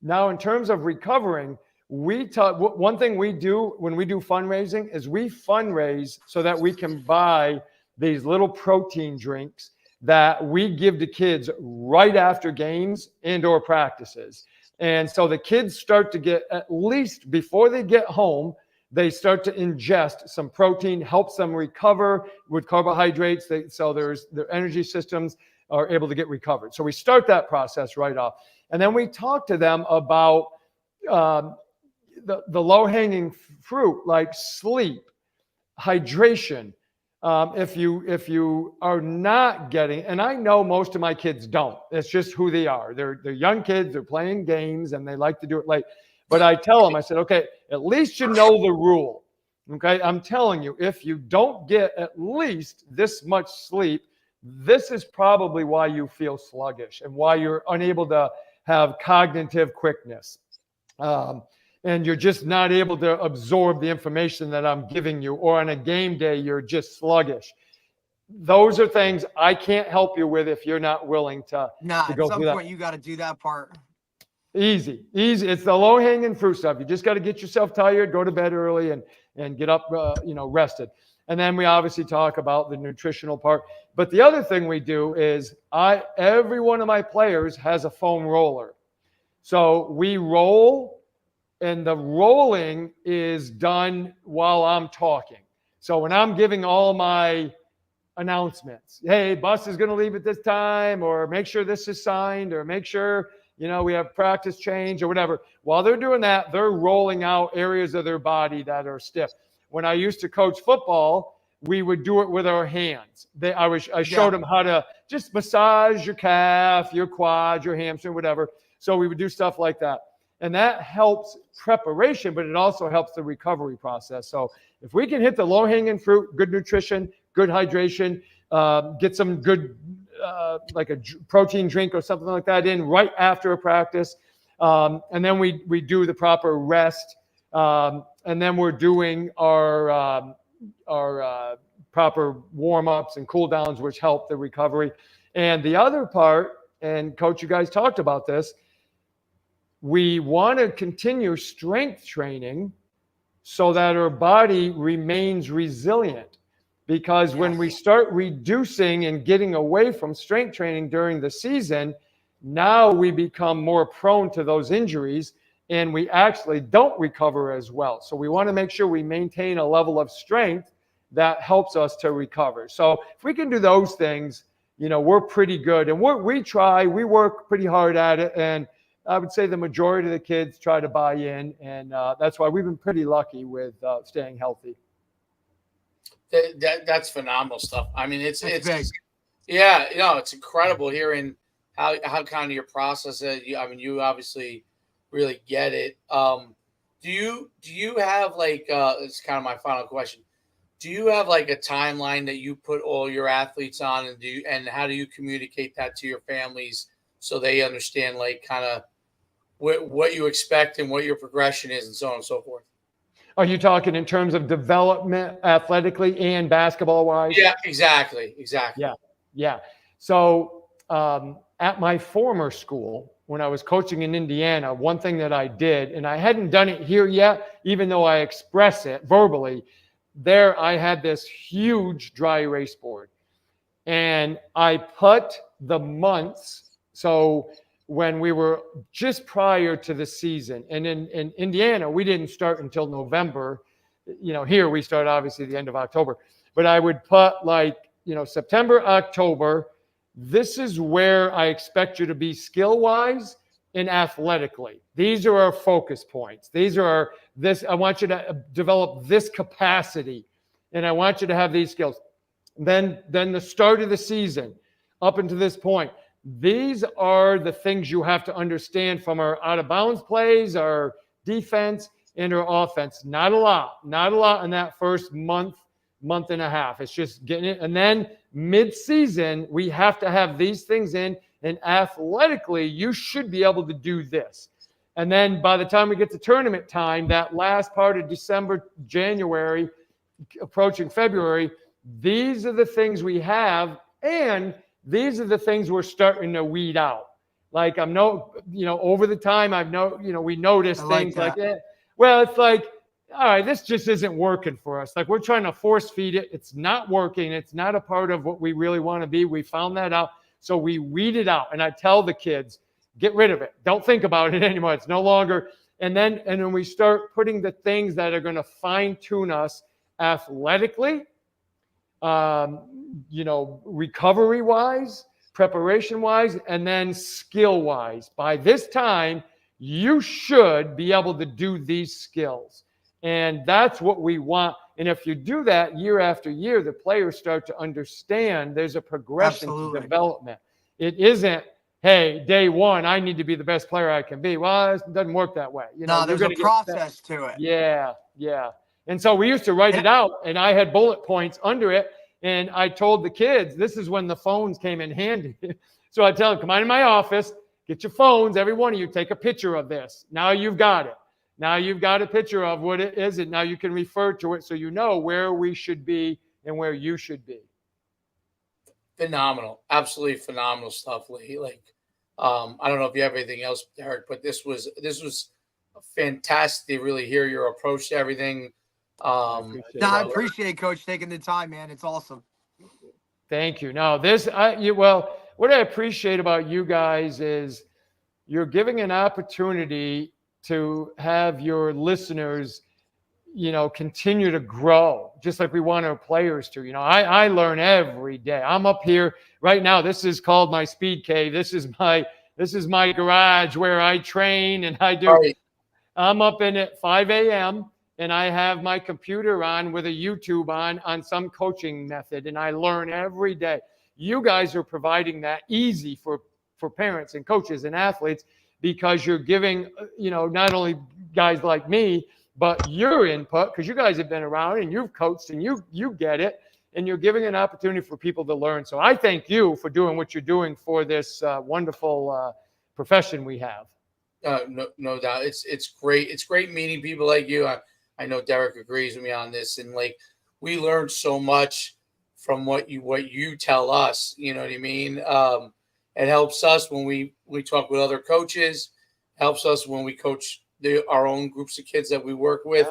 Now, in terms of recovering, one thing we do when we do fundraising is we fundraise so that we can buy these little protein drinks that we give to kids right after games and or practices. And so the kids start to get, at least before they get home, they start to ingest some protein, helps them recover with carbohydrates. So their energy systems are able to get recovered. So we start that process right off. And then we talk to them about the low-hanging fruit, like sleep, hydration. If you are not getting, and I know most of my kids don't, it's just who they are. They're young kids, they're playing games and they like to do it late. But I tell them, I said, okay, at least you know the rule. Okay, I'm telling you, if you don't get at least this much sleep, this is probably why you feel sluggish and why you're unable to have cognitive quickness. And you're just not able to absorb the information that I'm giving you, or on a game day, you're just sluggish. Those are things I can't help you with if you're not willing to go at some through that. point, you got to do that part. Easy. It's the low-hanging fruit stuff. You just got to get yourself tired, go to bed early, and get up, rested. And then we obviously talk about the nutritional part. But the other thing we do is every one of my players has a foam roller. So we roll, and the rolling is done while I'm talking. So when I'm giving all my announcements, hey, bus is going to leave at this time, or make sure this is signed, or make sure, we have practice change or whatever. While they're doing that, they're rolling out areas of their body that are stiff. When I used to coach football, we would do it with our hands. I showed them how to just massage your calf, your quad, your hamstring, whatever. So we would do stuff like that. And that helps preparation, but it also helps the recovery process. So if we can hit the low-hanging fruit, good nutrition, good hydration, get some good, like a protein drink or something like that in right after a practice, and then we do the proper rest, and then we're doing our proper warm-ups and cool-downs, which help the recovery. And the other part, and Coach, you guys talked about this, we want to continue strength training so that our body remains resilient. Because when we start reducing and getting away from strength training during the season, now we become more prone to those injuries. and we actually don't recover as well. So we want to make sure we maintain a level of strength that helps us to recover. So if we can do those things, we're pretty good. And we work pretty hard at it. And I would say the majority of the kids try to buy in. And that's why we've been pretty lucky with staying healthy. That's phenomenal stuff. I mean, it's big. Yeah, it's incredible hearing how kind of your process is. I mean, you obviously really get it. Do you have like it's kind of my final question. Do you have like a timeline that you put all your athletes on, and how do you communicate that to your families so they understand like kind of what you expect and what your progression is and so on and so forth? Are you talking in terms of development athletically and basketball wise? Yeah, exactly. Yeah. So at my former school, when I was coaching in Indiana, one thing that I did, and I hadn't done it here yet, even though I express it verbally, there I had this huge dry erase board. And I put the months, so when we were just prior to the season, and in Indiana, we didn't start until November. Here we start obviously the end of October. But I would put September, October, this is where I expect you to be skill-wise and athletically. These are our focus points. I want you to develop this capacity, and I want you to have these skills. Then the start of the season, up until this point, these are the things you have to understand from our out-of-bounds plays, our defense, and our offense. Not a lot in that first month and a half. It's just getting it. And then mid-season, we have to have these things in, and athletically, you should be able to do this. And then by the time we get to tournament time, that last part of December, January, approaching February, these are the things we have, and these are the things we're starting to weed out. Like over the time we noticed things like that. Well, it's like, all right, this just isn't working for us. Like we're trying to force feed it. It's not working. It's not a part of what we really want to be. We found that out. So we weed it out. And I tell the kids, get rid of it. Don't think about it anymore. It's no longer. And then we start putting the things that are going to fine tune us athletically, recovery wise, preparation wise, and then skill wise. By this time, you should be able to do these skills. And that's what we want. And if you do that year after year, the players start to understand there's a progression to development. It isn't, hey, day one, I need to be the best player I can be. Well, it doesn't work that way. There's a process to it. Yeah. And so we used to write it out, and I had bullet points under it. And I told the kids, this is when the phones came in handy. So I tell them, come on in my office, get your phones, every one of you, take a picture of this. Now you've got it. Now you've got a picture of what it is, and now you can refer to it so you know where we should be and where you should be. Phenomenal. Absolutely phenomenal stuff, Lee. I don't know if you have anything else, Derek, but this was fantastic to really hear your approach to everything. I appreciate Coach taking the time, man. It's awesome. Thank you. Now, what I appreciate about you guys is you're giving an opportunity to have your listeners, continue to grow, just like we want our players to. I learn every day. I'm up here right now. This is called my speed cave. This is my garage where I train and I do. Right. I'm up in at 5 a.m. and I have my computer on with a YouTube on some coaching method, and I learn every day. You guys are providing that easy for parents and coaches and athletes, because you're giving, not only guys like me, but your input, because you guys have been around and you've coached and you get it, and you're giving an opportunity for people to learn. So I thank you for doing what you're doing for this wonderful profession we have. No doubt. It's great. It's great meeting people like you. I know Derek agrees with me on this, and we learned so much from what you tell us. You know what I mean? It helps us when we talk with other coaches. Helps us when we coach our own groups of kids that we work with,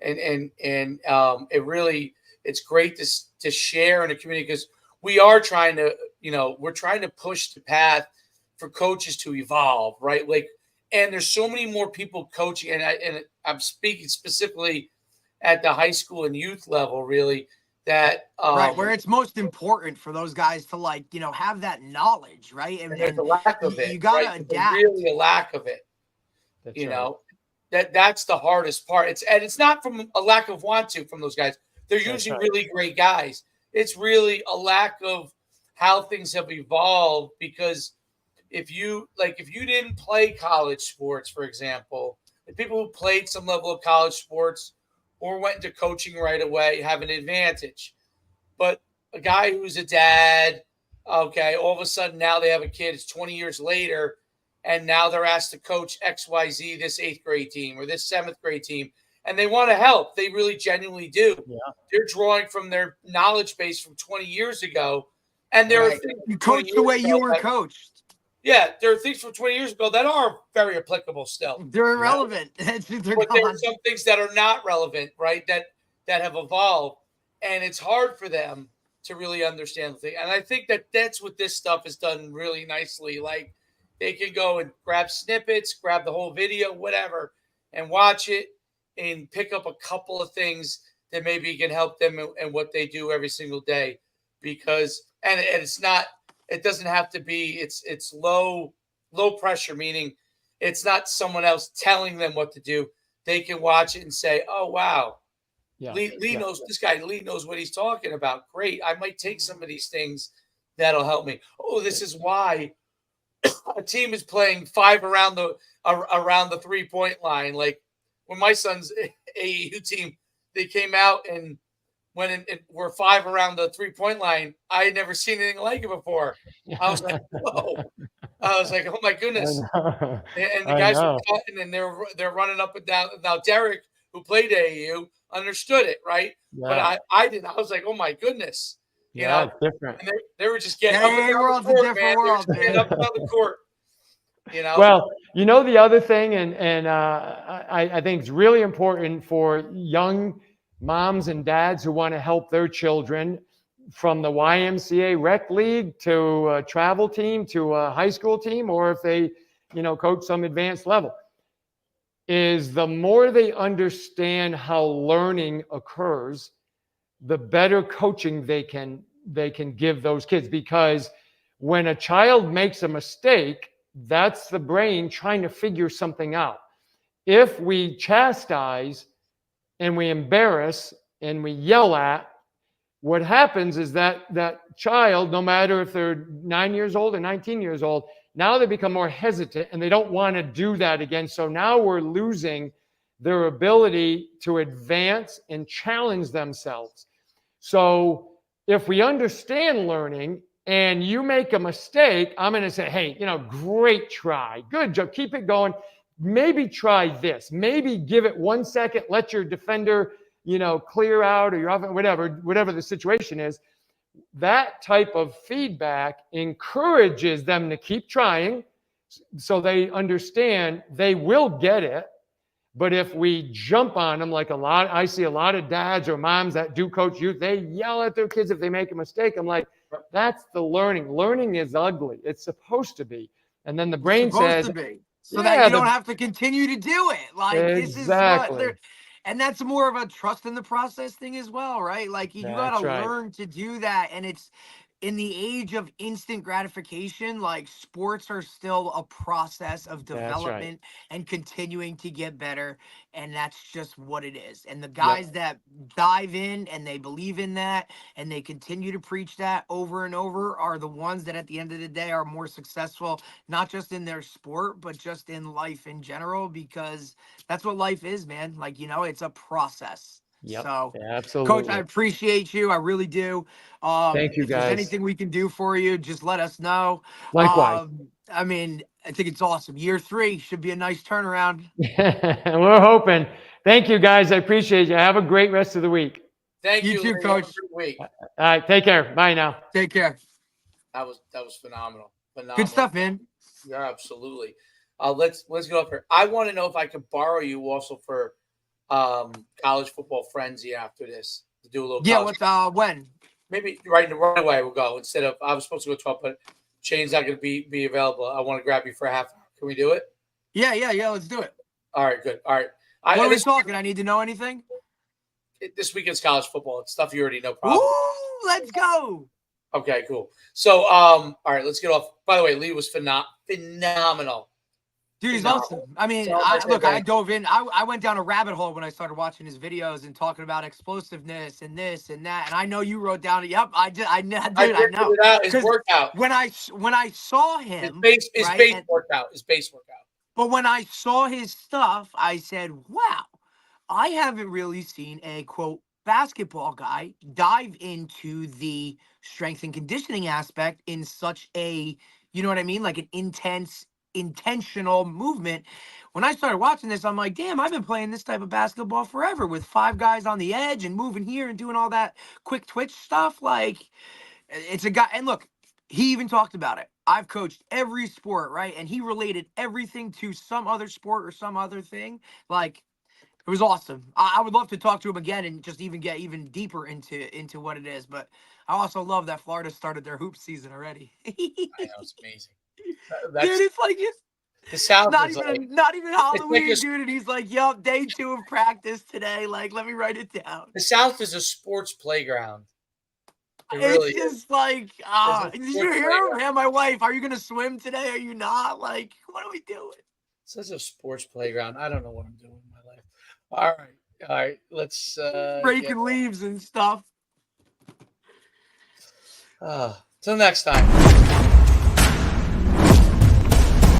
and it's great to share in a community, because we are trying to we're trying to push the path for coaches to evolve, right? Like And there's so many more people coaching, and I'm speaking specifically at the high school and youth level, really, that right, where it's most important for those guys to, like, have that knowledge, right? and there's a And lack of you it, got right? to There's adapt. really a lack of it. That's You right. know, that's the hardest part. It's not from a lack of want to from those guys. They're That's usually right. really great guys. It's really a lack of how things have evolved, because if you didn't play college sports, for example, the people who played some level of college sports or went into coaching right away have an advantage. But a guy who's a dad, okay, all of a sudden now they have a kid, it's 20 years later, and now they're asked to coach XYZ, this 8th grade team or this 7th grade team, and they want to help. They really genuinely do. Yeah. They're drawing from their knowledge base from 20 years ago. And there are Right. things You from 20 coach the years way you ago were that- coached. yeah, there are things from 20 years ago that are very applicable still. They're irrelevant. They're But there gone. are some things that are not relevant, right? That have evolved, and it's hard for them to really understand the thing. And I think that's what this stuff is done really nicely. Like, they can go and grab snippets, grab the whole video, whatever, and watch it and pick up a couple of things that maybe can help them in what they do every single day. Because and it's not, it doesn't have to be, it's low pressure, meaning it's not someone else telling them what to do. They can watch it and say, "Oh wow, Yeah. Lee knows this guy. Lee knows what he's talking about. Great, I might take some of these things that'll help me. Oh, this is why a team is playing 5 around the 3-point line. Like when my son's AAU team, they came out and went in and were 5 around the 3-point line. I had never seen anything like it before. I was like, whoa. I was like, oh my goodness. And the guys were cutting and they're running up and down. Now Derek, who played AAU, understood it, right? Yeah. But I didn't. I was like, oh my goodness. You know, it's different. and they were just getting Yeah, up and down we're the on the court, different man. world, They were getting man. up and down the court. You know. Well, the other thing, and I think it's really important for young moms and dads who want to help their children, from the YMCA rec league to a travel team to a high school team, or if they, coach some advanced level, is the more they understand how learning occurs, the better coaching they can give those kids. Because when a child makes a mistake, that's the brain trying to figure something out. If we chastise and we embarrass and we yell at, what happens is that child, no matter if they're 9 years old or 19 years old, now they become more hesitant and they don't want to do that again. So now we're losing their ability to advance and challenge themselves. So if we understand learning and you make a mistake, I'm going to say, hey, great try. Good job. Keep it going. Maybe try this. Maybe give it 1 second. Let your defender, clear out, or your offense, whatever the situation is. That type of feedback encourages them to keep trying, so they understand they will get it. But if we jump on them, like I see a lot of dads or moms that do coach youth, they yell at their kids if they make a mistake. I'm like, that's the learning. Learning is ugly. It's supposed to be. And then the brain says, to be. So that you don't have to continue to do it. Like, this is what they're, and that's more of a trust in the process thing as well, right? Like, you got to learn to do that. And it's, in the age of instant gratification, like, sports are still a process of development and continuing to get better. And that's just what it is. And the guys that dive in and they believe in that and they continue to preach that over and over are the ones that at the end of the day are more successful, not just in their sport, but just in life in general, because that's what life is, man. Like, it's a process. Yep. So, absolutely. Coach, I appreciate you. I really do. Thank you, if guys. there's anything we can do for you, just let us know. Likewise. I think it's awesome. Year 3 should be a nice turnaround. We're hoping. Thank you, guys. I appreciate you. Have a great rest of the week. Thank you, too, Larry. Coach. Have a good week. All right. Take care. Bye now. Take care. That was phenomenal. Good stuff, man. Yeah, absolutely. Let's go up here. I want to know if I could borrow you also for college football frenzy after this to do a little. Yeah. When? Maybe right away we'll go, instead of, I was supposed to go 12, but Shane's not going to be available. I want to grab you for a half hour. Can we do it? Yeah. Let's do it. All right, good. All right. What are we This, talking? I need to know anything. this weekend's college football. It's stuff you already know. Probably. Ooh, let's go. Okay, cool. So, all right, let's get off. By the way, Lee was phenomenal. Dude, he's Phenomenal. awesome. I mean, So, I dove in. I went down a rabbit hole when I started watching his videos and talking about explosiveness and this and that. And I know you wrote down. Yep, I did. I know. I figured it out. His 'Cause workout. when I saw His him, base right, workout. His base workout. but when I saw his stuff, I said, "Wow, I haven't really seen a quote basketball guy dive into the strength and conditioning aspect in such a, you know what I mean, like an intentional movement." When I started watching this, I'm like, damn, I've been playing this type of basketball forever with 5 guys on the edge and moving here and doing all that quick twitch stuff. Like, it's a guy. And look, he even talked about it. I've coached every sport, right? And he related everything to some other sport or some other thing. Like, it was awesome. I would love to talk to him again and just even get even deeper into what it is. But I also love that Florida started their hoop season already. I know, it's amazing. Dude, it's like The South not is even like not even like Halloween, a, dude. And he's like, "Yup, day 2 of practice today. Like, let me write it down." the South is a sports playground. It It's really is. just like, It's a did you sports hear him? playground. Man, my wife, are you gonna swim today? Are you not? Like, what are we doing? Such a sports playground. I don't know what I'm doing in my life. All right. Let's Breaking leaves and stuff. till next time.